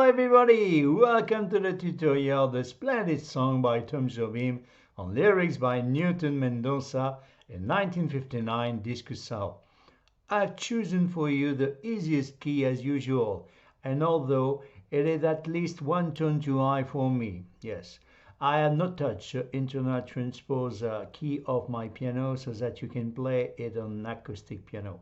everybody, welcome to the tutorial, the splendid song by Tom Jobim on lyrics by Newton Mendoza in 1959, DISCUSSÁO. I've chosen for you the easiest key as usual, and although it is at least one tone too high for me, yes, I have not touched the internal transpose key of my piano so that you can play it on an acoustic piano.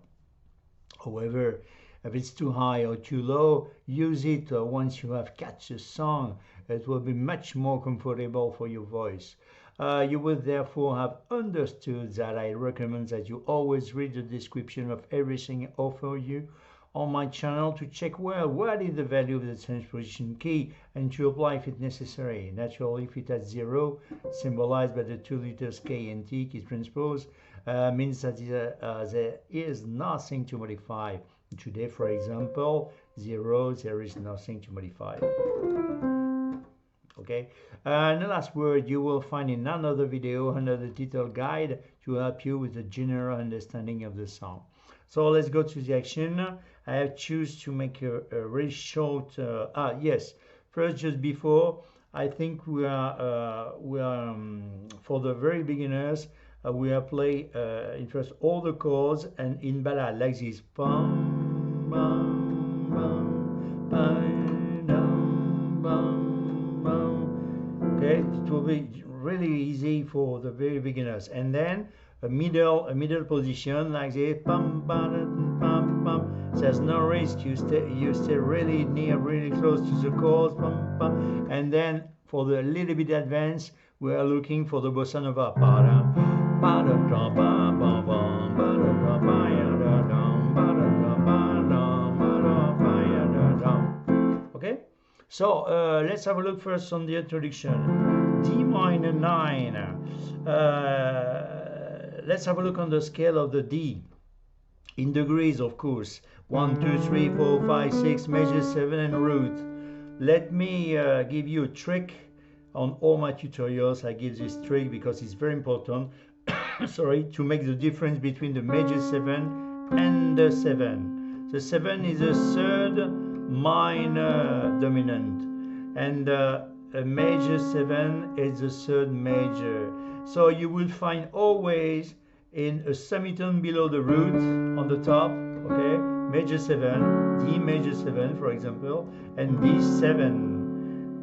However, if it's too high or too low, use it once you have catch the song. It will be much more comfortable for your voice. You will therefore have understood that I recommend that you always read the description of everything I offer you on my channel to check well what is the value of the transposition key and to apply if it's necessary. Naturally, if it has 0, symbolized by the 2 letters K and T, key transpose, means that there is nothing to modify. Today, for example, 0, there is nothing to modify. Okay, and the last word you will find in another video under the title guide to help you with the general understanding of the song. So let's go to the action. I have chosen to make a really short, yes, first just before, I think we are for the very beginners, we are play in first all the chords and in ballad like this. Bum, bum, bum, bum, dum, bum, bum. Okay, it will be really easy for the very beginners. And then a middle position like this. Bum, bum, bum, bum. There's no risk. You stay really near, really close to the chords. Bum, bum. And then for the little bit advanced, we are looking for the bossa nova. Okay, so let's have a look first on the introduction. D minor 9. Let's have a look on the scale of the D in degrees, of course. 1, 2, 3, 4, 5, 6, major 7 and root. Let me give you a trick. On all my tutorials I give this trick because it's very important sorry, to make the difference between the major 7 and the 7. The 7 is a third minor dominant and a major 7 is the third major. So you will find always in a semitone below the root on the top, okay, major 7, D major 7 for example, and D7.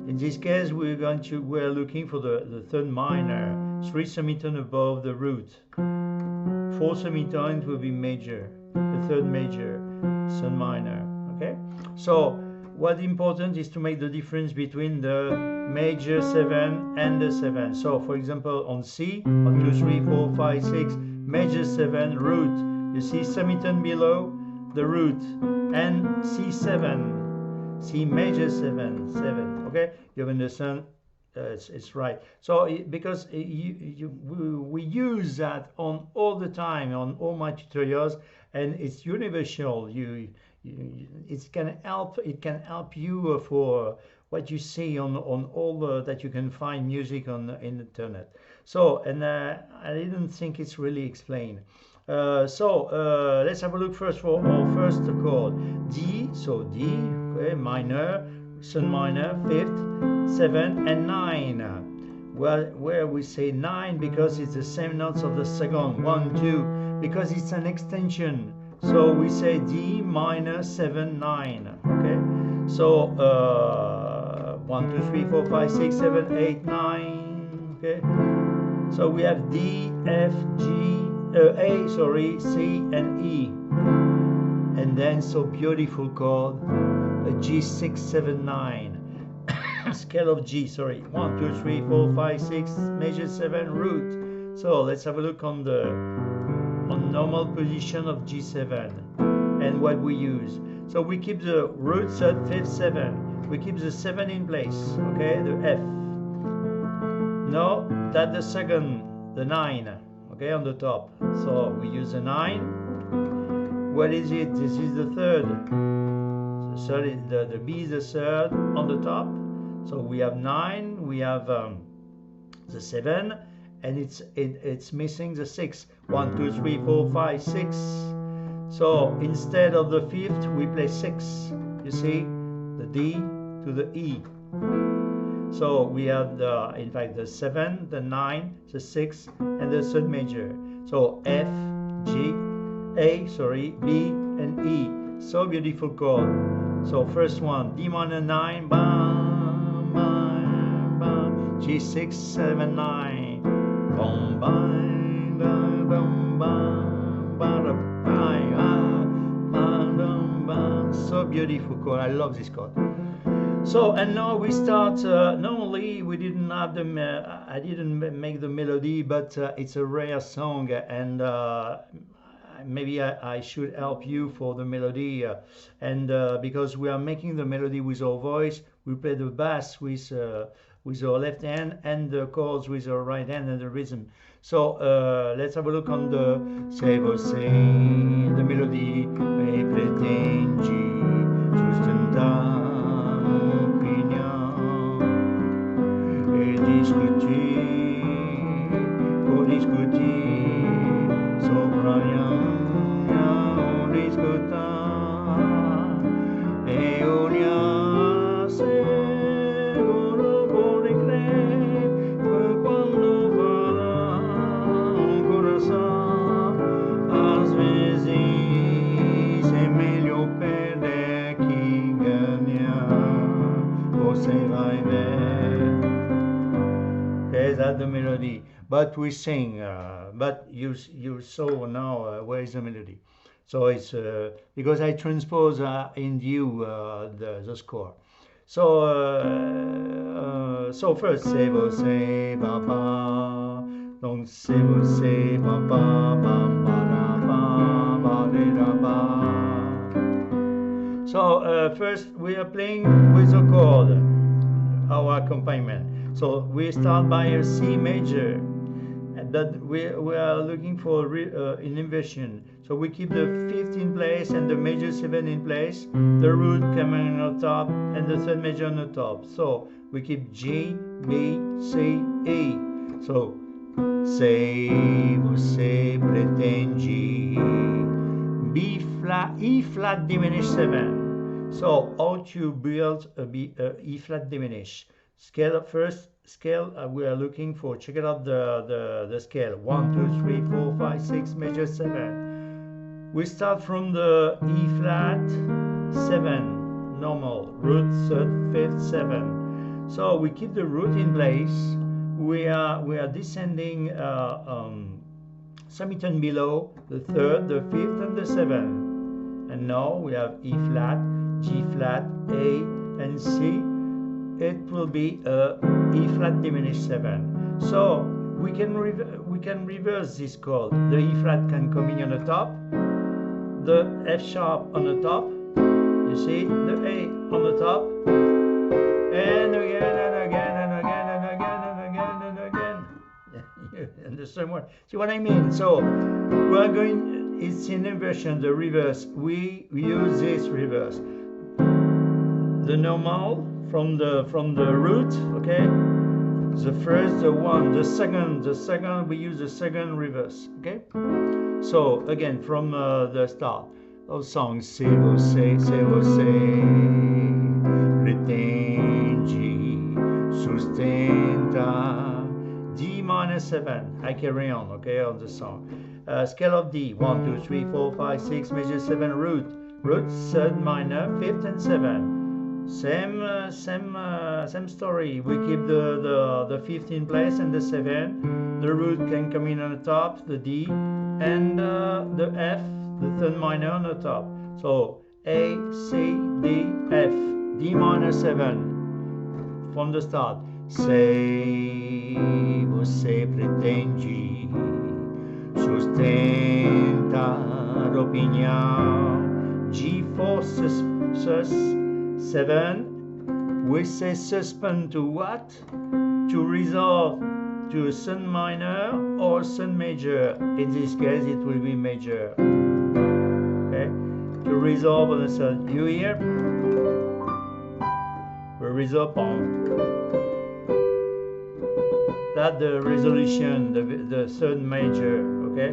In this case, we're looking for the third minor, 3 semitones above the root. 4 semitones will be major, the third major, third minor. Okay. So what's important is to make the difference between the major 7 and the 7. So for example, on C, 1, 2, 3, 4, 5, 6, major 7, root. You see semitone below the root, and C7. C major 7, 7. Okay, you understand? It's right. So because we use that on all the time on all my tutorials, and it's universal. It can help you for what you see on all that you can find music on in the internet. So and I didn't think it's really explained. Let's have a look first for our first chord. D, so D, okay, minor, third minor, 5th, 7 and 9. Well, where we say 9 because it's the same notes of the second, 1, 2, because it's an extension. So we say D minor 7, 9. Okay, so 1, 2, 3, 4, 5, 6, 7, 8, 9. Okay, so we have D, F, G. A, sorry, C and E, and then so beautiful chord, a G6, 7, 9, scale of G, sorry, 1, 2, 3, 4, 5, 6, major 7, root. So let's have a look on normal position of G7 and what we use. So we keep the root, third, 5th, 7. We keep the 7 in place, okay, the F. No, that's the second, the 9. Okay, on the top. So we use a 9. What is it? This is the third. The B is the third on the top. So we have 9. We have the 7, and it's missing the 6. 1, 2, 3, 4, 5, 6. So instead of the 5th, we play 6. You see, the D to to the E. So we have the, in fact, the 7, the 9, the 6, and the third major. So F, G, A, sorry, B, and E. So beautiful chord. So first one, D minor 9, bam, bam, bam, G6, 7, 9, bam, bam, bam, bam, bam, bam, bam, bam. So beautiful chord. I love this chord. So, and now we start, normally we didn't have the, I didn't make the melody, but it's a rare song, and maybe I should help you for the melody, and because we are making the melody with our voice, we play the bass with our left hand and the chords with our right hand and the rhythm. So let's have a look on the Se você, the melody, me pretendi sustentar opinião e discutir, por discutir sobre discutar e olhar seguro por crer quando fala coração, às vezes é melhor perder que ganhar. Você vai ver. Okay, that's the melody. But we sing. But you saw now where is the melody. So it's because I transpose in you the score. So so first se você papa, donc se você papa bam ba ba da ba. So first we are playing with a chord, our accompaniment. So we start by a C major, and that we are looking for an inversion. So we keep the 5th in place and the major 7 in place, the root coming on top and the third major on the top. So we keep G, B, C, E. So se você pretende, B flat, E flat diminished 7. So how to build a E flat diminished scale? First scale we are looking for. Check it out the scale: 1, 2, 3, 4, 5, 6, major 7. We start from the E flat 7 normal, root 3rd, 5th, 7. So we keep the root in place. We are descending semitone below the 3rd, the 5th, and the 7th. And now we have E flat, G flat, A, and C. It will be a E flat diminished 7. So we can reverse this chord. The E flat can come in on the top, the F sharp on the top. You see the A on the top, and again and again and again and again and again and again. You understand what? See what I mean? So we are going. It's in inversion, the reverse. We use this reverse. The normal from the root, okay? The first, the 1, the second, we use the second reverse, okay? So again, from the start of song, se você pretende sustenta, D minor 7. I carry on, okay, on the song. Scale of D, 1, 2, 3, 4, 5, 6, major 7, root, 3rd minor, 5th, and 7. Same story. We keep the 5th in place and the 7. The root can come in on the top, the D, and the F, the 3rd minor on the top. So A, C, D, F, D minor 7 from the start. Se você pretende sustentar opinião, G4 sus 7. We say suspend to what? To resolve to a sun minor or sun major. In this case it will be major. Okay? To resolve on the sun. You hear? We resolve on. That's the resolution, the third major. Okay?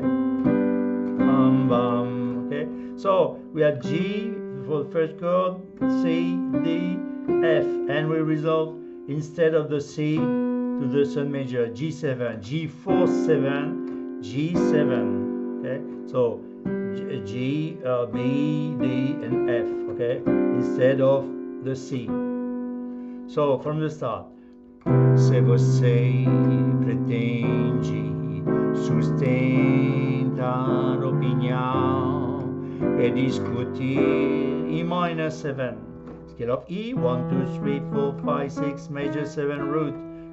Okay? So we have G for the first chord, C, D, F, and we resolve instead of the C to the third major, G7, G4, 7, G7, okay? So G, B, D, and F, okay? Instead of the C. So from the start, se você pretende sustentar opinião e discutir E minor 7, scale of E, 1, 2, 3, 4, 5, 6, major 7,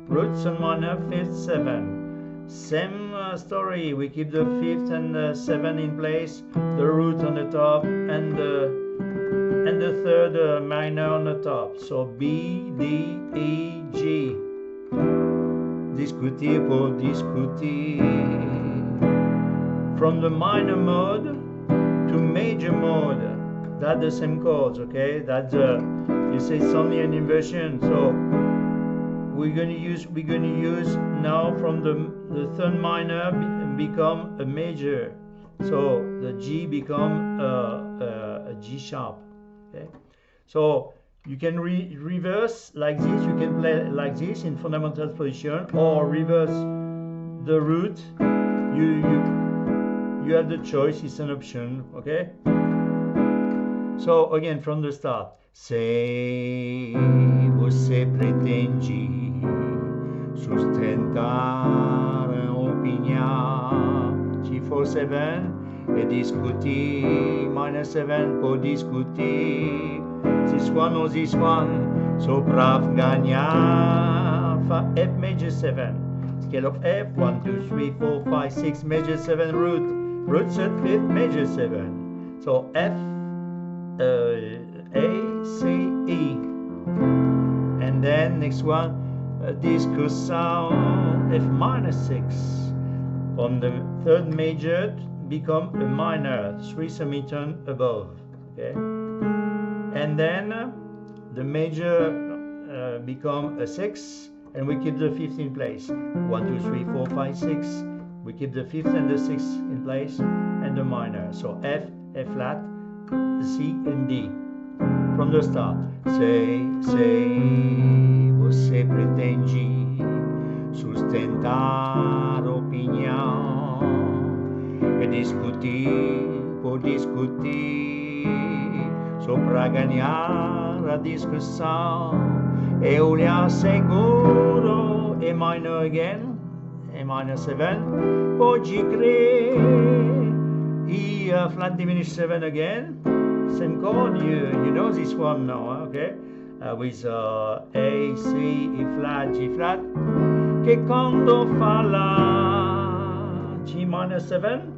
roots and minor 5th, 7. Same story, we keep the 5th and the 7 in place, the root on the top, and the third minor on the top. So B, D, E, G. Discuter pour discuter. From the minor mode to major mode, that's the same chords, okay? That's you say it's only an inversion, so we're gonna use now from the third minor become a major, so the G become a G sharp, okay? So you can reverse like this, you can play like this in fundamental position, or reverse the root. You have the choice, it's an option, okay? So again from the start, se você pretende sustentar opinião, G4, 7, e discutir minor 7 pour discutir this one or this one, so pra ganhar F major 7, scale of F, 1, 2, 3, 4, 5, 6, major 7, root 5th, major 7. So F, A, C, E, and then next one, DISCUSSÃO, F minor 6. On the third major become a minor, 3 semitone above, okay? And then the major become a 6, and we keep the 5th in place. 1, 2, 3, 4, 5, 6. We keep the 5th and the 6th in place, and the minor. So F, F flat, C, and D. From the start, se você pretende sustentar opinião e discutir por discutir, só pra ganhar a discussão, eu lhe asseguro, E minor again, E minor 7, pode crer, E flat diminished 7 again, same chord, you know this one now, okay? With A, C, E flat, G flat, che quando fa la G minor 7,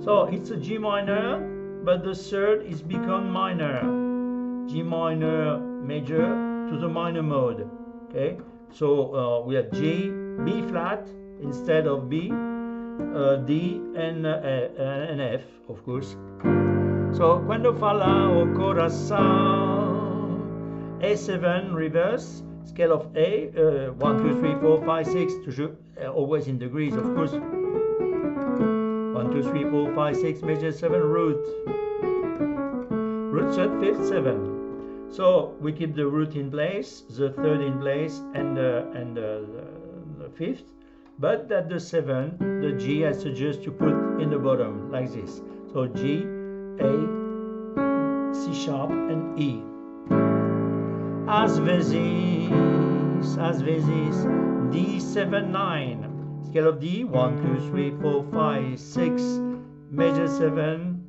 so it's a G minor, but the third is become minor, G minor major to the minor mode, okay? So we have G, B flat instead of B, D and F, of course. So quando fa la o coração, A7 reverse, scale of A, 1, 2, 3, 4, 5, 6, toujours, always in degrees, of course. 1, 2, 3, 4, 5, 6, major 7, root 3rd, 5th, 7. So we keep the root in place, the third in place, and the 5th. But at the 7, the G I suggest you put in the bottom like this. So G, A, C sharp, and E. Às vezes, D7, 9. Scale of D, 1, 2, 3, 4, 5, 6, major 7,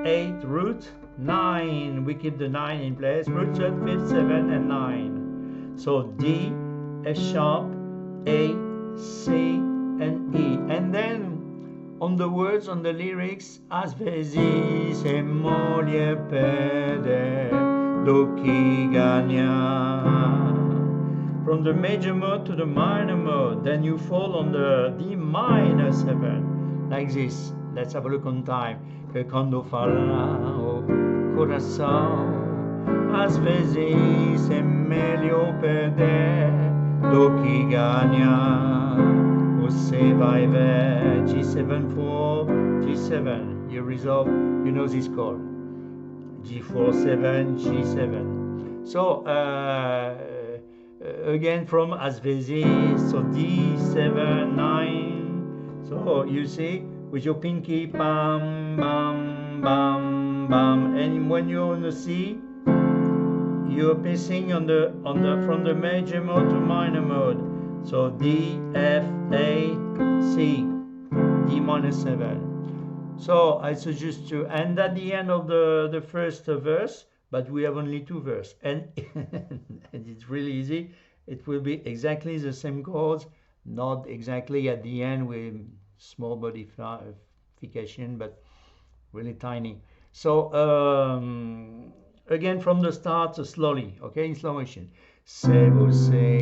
8, root 9. We keep the 9 in place, root 3rd, 5th, 7, and 9. So D, F sharp, A, C, and E. And then on the words, on the lyrics, às vezes é molhar perder do que ganhar. From the major mode to the minor mode, then you fall on the D minor 7, like this. Let's have a look on time. Que quando fala o coração, às vezes é melhor perder do que ganhar. Você vai ver G7, 4, G7. You resolve, you know this chord. G4, 7, G7. So again from as vezes, so D7, 9. So you see with your pinky, bam, bam, bam, bam, and when you're on the C, you're placing on the from the major mode to minor mode. So D, F, A, C, D minor 7. So I suggest to end at the end of the first verse, but we have only 2 verses, and and it's really easy. It will be exactly the same chords, not exactly at the end with small modification, but really tiny. So again from the start, slowly, okay, in slow motion. Se você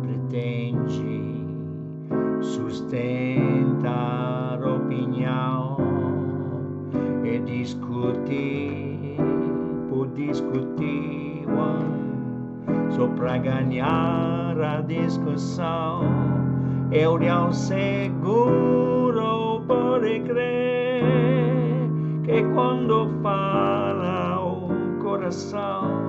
pretende sustentar opinião e discutir, por discutir, só para ganhar a discussão, eu lhe seguro pode crer que quando fala o coração,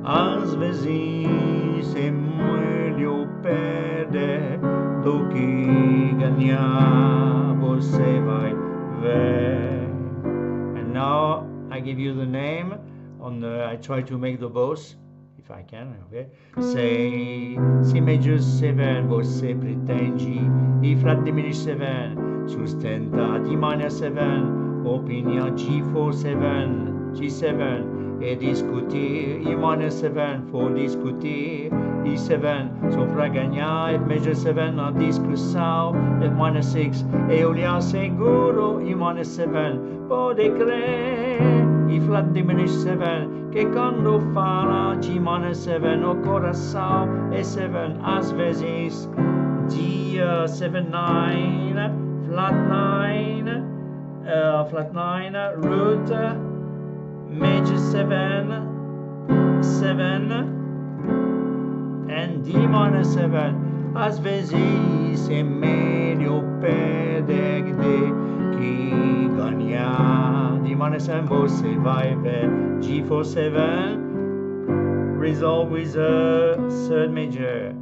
às vezes é melhor perder do que ganhar, você vai ver. And now I give you the name on the, I try to make the boss if I can, okay? Say C major 7, você pretende, E flat diminished 7, sustenta D minor 7, opinion G4 7, G7, e discutir, E minor 7, for discutir, E7, so para ganhar, F major 7, a discussão, F minor 6, eu lhe asseguro, E minor 7, pode crer, E flat diminished 7, que quando fala G minor 7, o coração é 7, às vezes, D7, 9, flat 9, root, major 7, 7, and D minor 7. Às vezes é melhor perder do que ganhar. D minor 7 você vai ver. G4 7, resolve with a third major.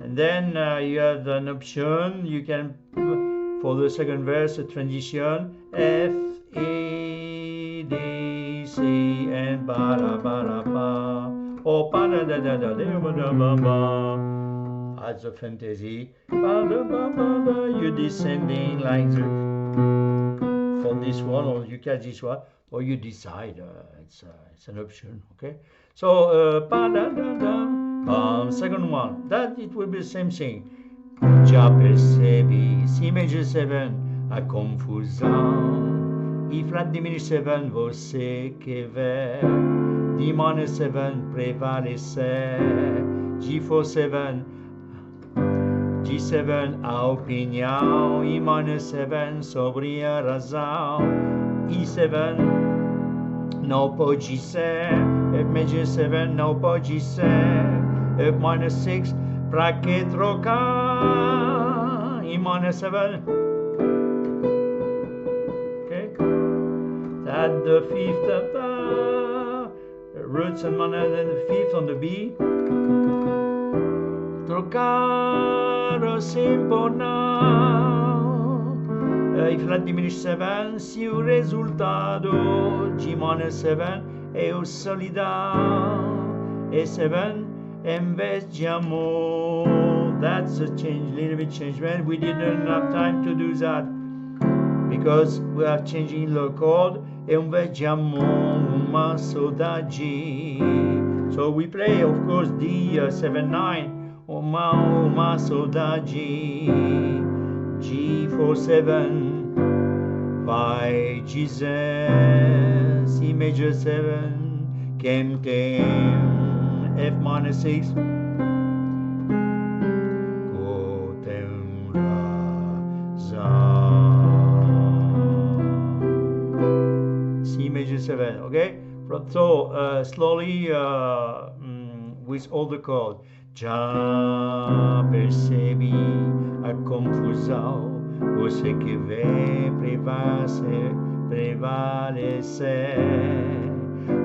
And then you have an option, you can, for the second verse, a transition, F, E, D, C, and ba da ba da ba, or ba da da da da da ba da ba ba. As a fantasy, ba da ba ba ba, you're descending like the, for this one, or you catch this one, or you decide, it's an option, okay? So, ba da da da. Second one, that it will be the same thing. Già percebi, C major 7, a confusão, E flat diminished 7, você que vê, D minor 7, prevalecer, G4 7, G7, a opinião, E minor 7, sobre a razão, E7, não pode ser, F major 7, não pode ser, F minor 6, pra que trocar, E minor 7, okay, that the fifth, roots and minor, and then the fifth on the B, trocar simple now, E flat diminished 7, se o resultado, G minor 7, é o solidão, E7, em vez de amor. That's a change, little bit change, man. We didn't have time to do that because we are changing the chord. Em vez de amor, uma saudade. So we play, of course, D7, 9, uma saudade. G4 7, vai dizer, C major 7, quem tem, F minor 6, tem razão. C major 7, okay? So slowly with all the chords. Já percebi a confusão, você que vê prevalecer,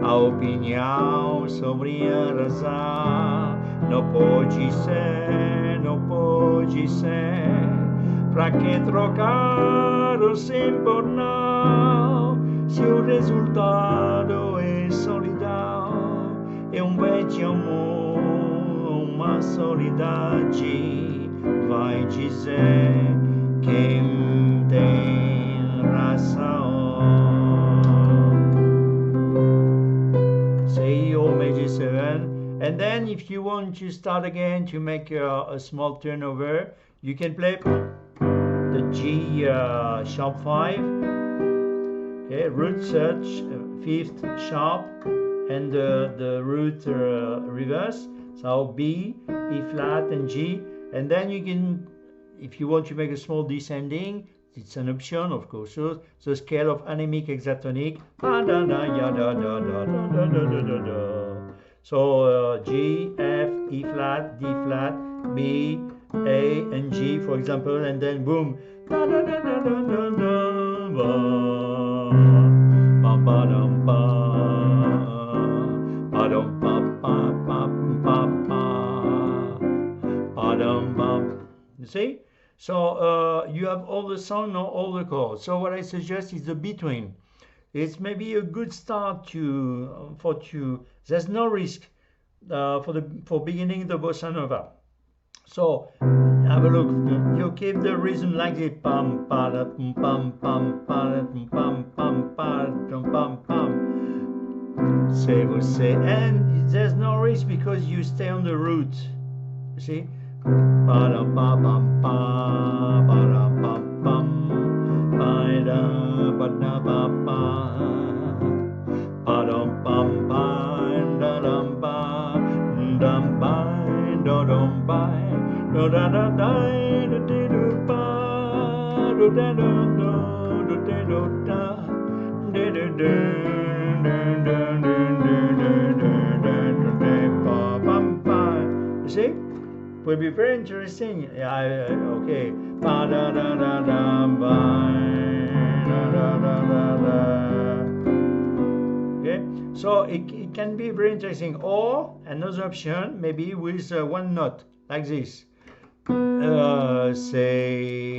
a opinião sobre a razão. Não pode ser, não pode ser. Pra que trocar o sim por não, se o resultado é solidão? É velho amor, uma solidade, vai dizer quem tem razão. C or major 7, and then if you want to start again to make a small turnover, you can play the G sharp 5, okay, root search, 5th sharp, and the root reverse, so B, E flat, and G, and then you can, if you want to make a small descending, it's an option, of course. So the scale of anemic hexatonic, so G, F, E flat, D flat, B, A, and G, for example, and then boom, you see? So you have all the song, not all the chords. So what I suggest is the between. It's maybe a good start there's no risk for beginning the bossa nova. So have a look. You keep the rhythm like this, pam pam pam pam pam pam pam pam pam pam. Say você, and there's no risk because you stay on the root. You see? Pam pam pam pam pam pam pam pam pam pam pam pam dum bye dum bye do da da da do do ba do da do do da do do do. You see? Will be very interesting. Okay. Ba da da da da ba da da da da da. Okay. So it can be very interesting. Or another option, maybe with one note like this. Se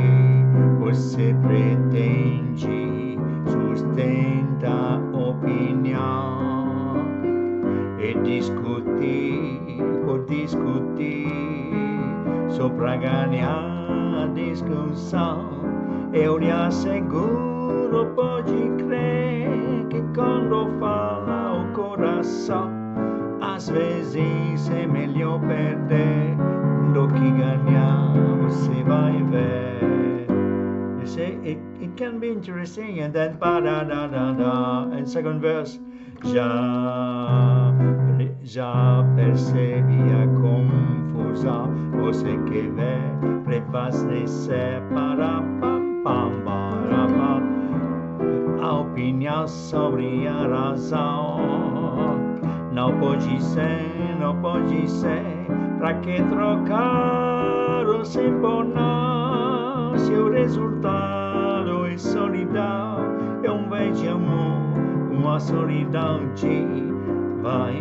você pretende sustentar opinião e discutir por discutir sopra ganhar a discussão, eu lhe asseguro, pode crer que quando fala o coração, às vezes é melhor perder do que ganhar, você vai ver. You see, it can be interesting, and then ba da da da da, and second verse, já percebi a confusão, você que vê prevalecer para pam pam para pam, a opinião sobre a razão. Não pode ser, não pode ser, pra que trocar o sim por não, se o resultado é solidão, é velho amor, uma solidão que vai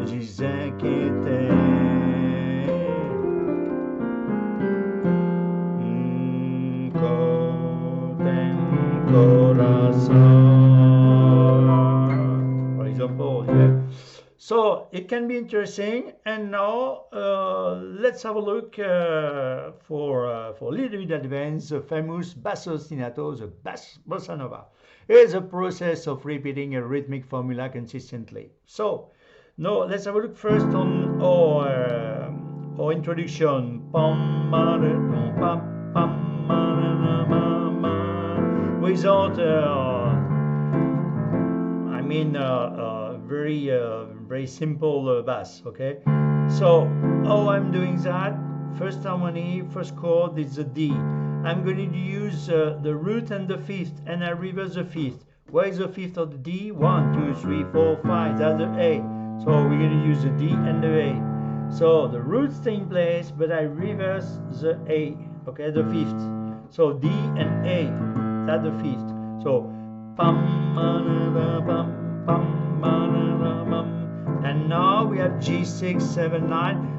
dizer que tem coração. For example, yeah. So it can be interesting. And now let's have a look for a little bit advanced, the famous basso ostinato, the bossa nova. It's a process of repeating a rhythmic formula consistently. So now let's have a look first on our introduction. Without very simple bass. Okay, so how I'm doing that? First harmony, first chord is the D. I'm going to use the root and the fifth, and I reverse the fifth. Where is the fifth of the D? 1, 2, 3, 4, 5. That's the A. So we're going to use the D and the A. So the root stay in place, but I reverse the A. Okay, the fifth. So D and A. That's the fifth. So pam pam pam And now we have G6, 7, 9.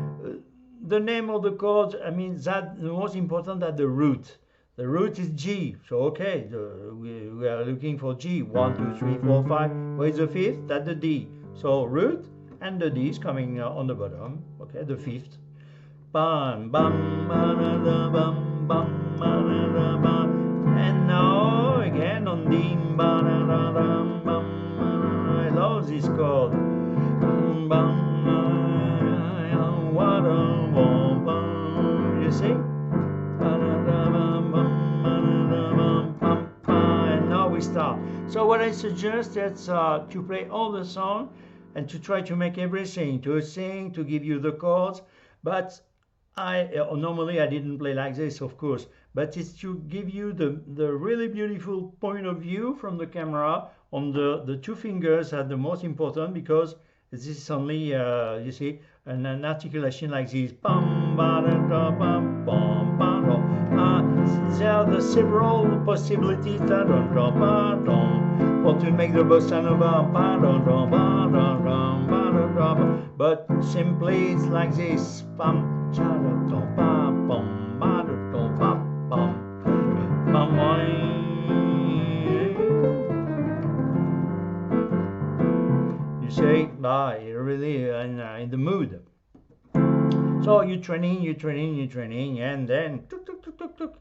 The name of the chords, I mean, that the most important are the root. The root is G, so okay, we are looking for G. 1, 2, 3, 4, 5. Where is the fifth? That's the D. So root and the D is coming on the bottom. Okay, the fifth. Bam, bam, bam, bam, bam, bam. And now again on D. I love this chord. You see? And now we start. So what I suggest is to play all the song and to try to make everything, to sing, to give you the chords. But normally I didn't play like this, of course, but it's to give you the really beautiful point of view from the camera on the two fingers are the most important, because this is only, you see, an articulation like this. There are the several possibilities for to make the bossa nova, but simply it's like this. You say, you're really in the mood. So you're training, and then tuk, tuk, tuk, tuk, tuk.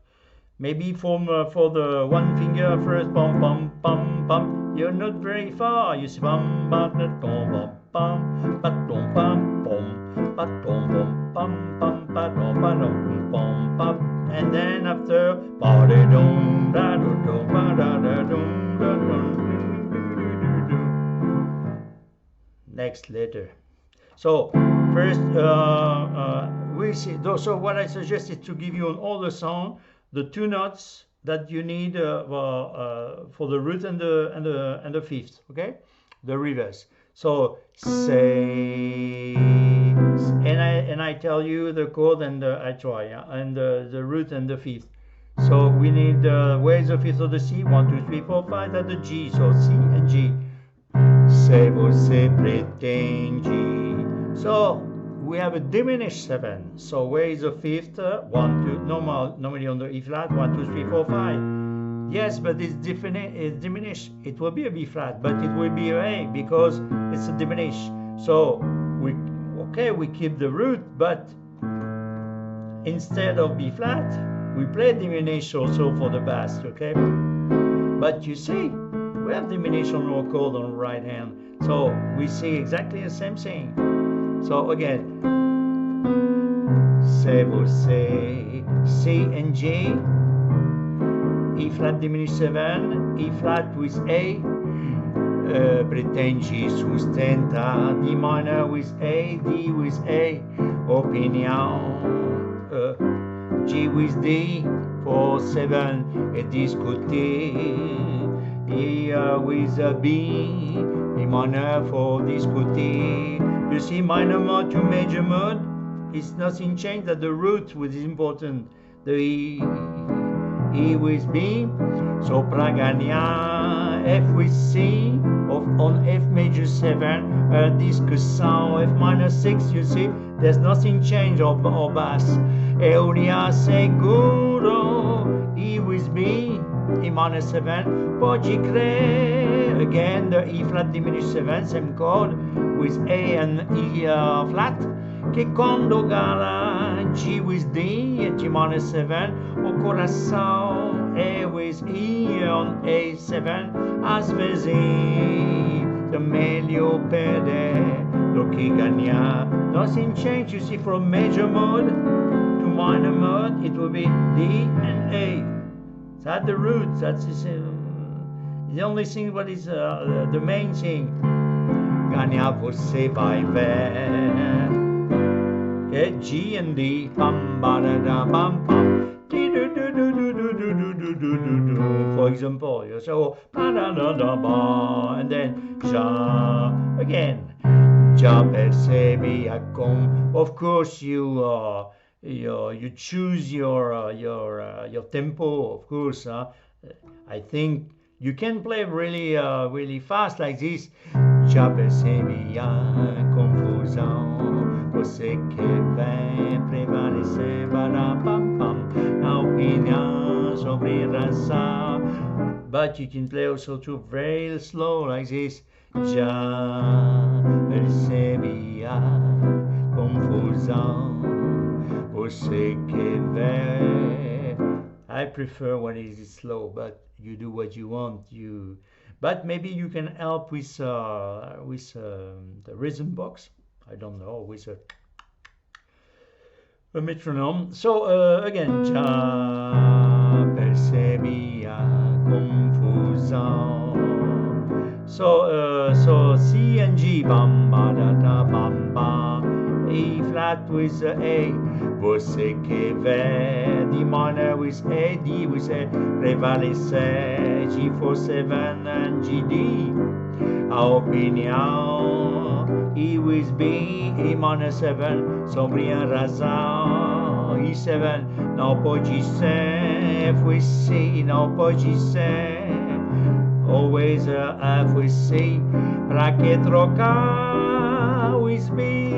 Maybe for the one finger first, bum bum bum bum. You're not very far. You see, bum bum bum bum bum bum bum bum bum bum bum bum, and then after, next letter. So first we see. So what I suggest is to give you on all the song the two notes that you need for the root and the fifth. Okay, the reverse. So say, and I tell you the chord, and I try, and the root and the fifth. So we need where is the fifth of the C? 1, 2, 3, 4, 5. That's the G. So C and G. Se você pretende. So we have a diminished 7. So where is the fifth? 1, 2. Normally on the E flat. 1, 2, 3, 4, 5. Yes, but it's diminished. It will be a B flat, but it will be A because it's a diminished. So we keep the root, but instead of B flat, we play diminished also for the bass. Okay, but you see, we have diminished on our chord on the right hand, so we see exactly the same thing. So again, se você, C and G, E flat diminished 7, E flat with A, pretendi sustenta, D minor with A, D with A, opinion, G with D for 7, et discuter, E with B, E minor for discuter. You see, minor mode to major mode, it's nothing changed, that the root which is important, the E with B, sopra gagna, F with C, on F major 7, DISCUSSÃO, F minor 6, you see, there's nothing changed or bass. Eulia seguro, E with B, E minor 7, poggi cre, again the E flat diminished 7, same chord, with A and E flat, che quando gara, G with D, G minor 7, o coração, A with E on A7, às vezes, the meglio perde, do que ganhar. Nothing change, you see, from major mode to minor mode, it will be D and A. That's the root, that's the only thing, what is the main thing. Ganhar você vai ver. Okay, G and D, pam ba da da pam pam, di do do do do do do do do do do. For example, so ba da da da ba, and then ja again. Ja percebi com. Of course, you choose your tempo. Of course, I think You can play really really fast like this. Já percebia confusão, você que vem prevalecer para pam pam, a opinião sobre razão. But you can play also too very slow like this. Já percebia confusão, você que vem. I prefer when it is slow, but you do what you want. But maybe you can help with the rhythm box. I don't know, with a metronome. So again, já percebia confusão. So C and G, bam ba da da bam ba. E flat with A. Você que vê, D minor with A, D with A, prevalece, G4, 7 and GD. A opinião, E with B, E minor 7, sobre a razão, E7, não pode ser, F with C, não pode ser, always F with C, pra que trocar with B,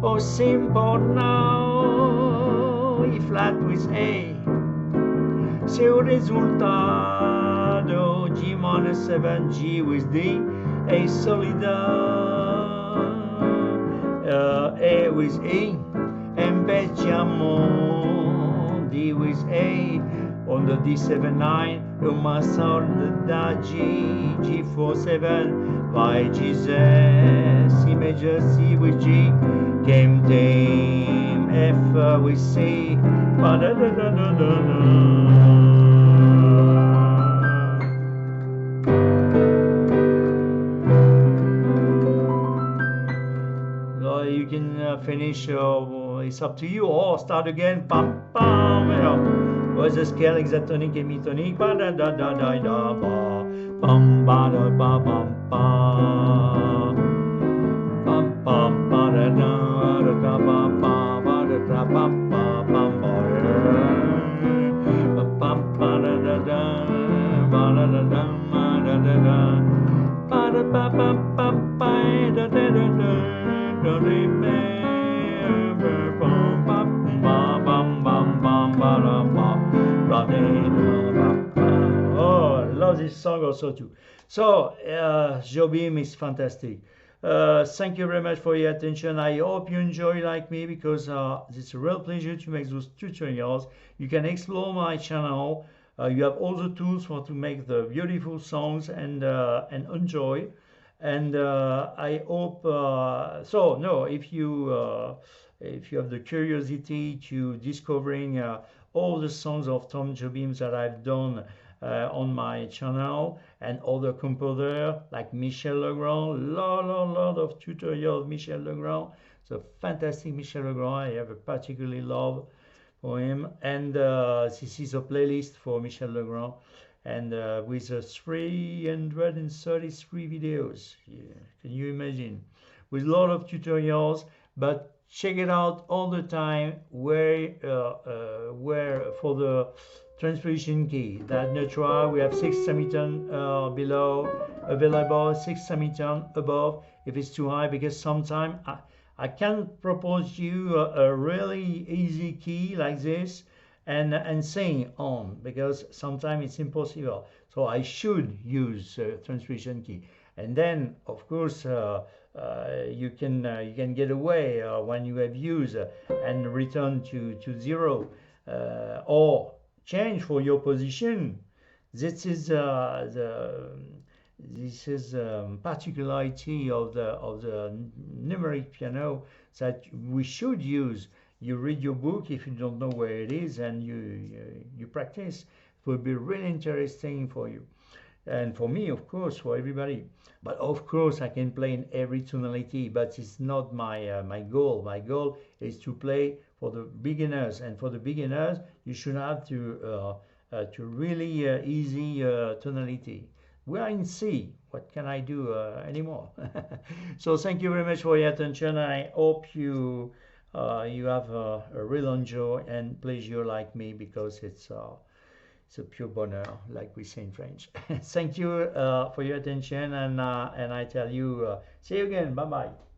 or simple now, E flat with A. Seu resultado, G minor 7, G with D, A solidão, A with E, empecciamo, D with A, on the D7-9, uma solda G, G4, 7, vai dizer, C major, C with G, game team, F with C, ba da da da da da da. You can finish, it's up to you, or start again, pam pam, you know, was a scale hexatonic, hemitonic, ba da da da da da ba, bam ba da ba bam bam, bam bam ba da da da ba ba ba da da ba ba bam ba, bam ba da da da ba da da da da da da, ba da ba ba ba ba da da da da. Oh, I love this song also too. So, Jobim is fantastic. Thank you very much for your attention. I hope you enjoy like me, because it's a real pleasure to make those tutorials. You can explore my channel. You have all the tools for to make the beautiful songs and enjoy. And I hope so. No, if you have the curiosity to discovering all the songs of Tom Jobim that I've done on my channel, and other composers like Michel Legrand, lot of tutorials. Michel Legrand, the fantastic Michel Legrand. I have a particularly love for him, and this is a playlist for Michel Legrand. And with 333 videos, yeah, can you imagine? With a lot of tutorials, but check it out all the time. Where for the transposition key, that neutral, we have 6 semitone below available, 6 semitone above if it's too high, because sometimes I can propose you a really easy key like this and sing on, because sometimes it's impossible. So I should use transposition key, and then of course you can get away when you have used and return to 0, or change for your position. This is particularity of the numeric piano that we should use. You read your book if you don't know where it is, and you practice. It will be really interesting for you, and for me, of course, for everybody. But of course, I can play in every tonality, but it's not my my goal. My goal is to play for the beginners, and for the beginners, you should have to really easy tonality. We are in C. What can I do anymore? So thank you very much for your attention. I hope you you have a real enjoy and pleasure like me, because it's it's a pure bonheur, like we say in French. Thank you for your attention, and I tell you, see you again. Bye bye.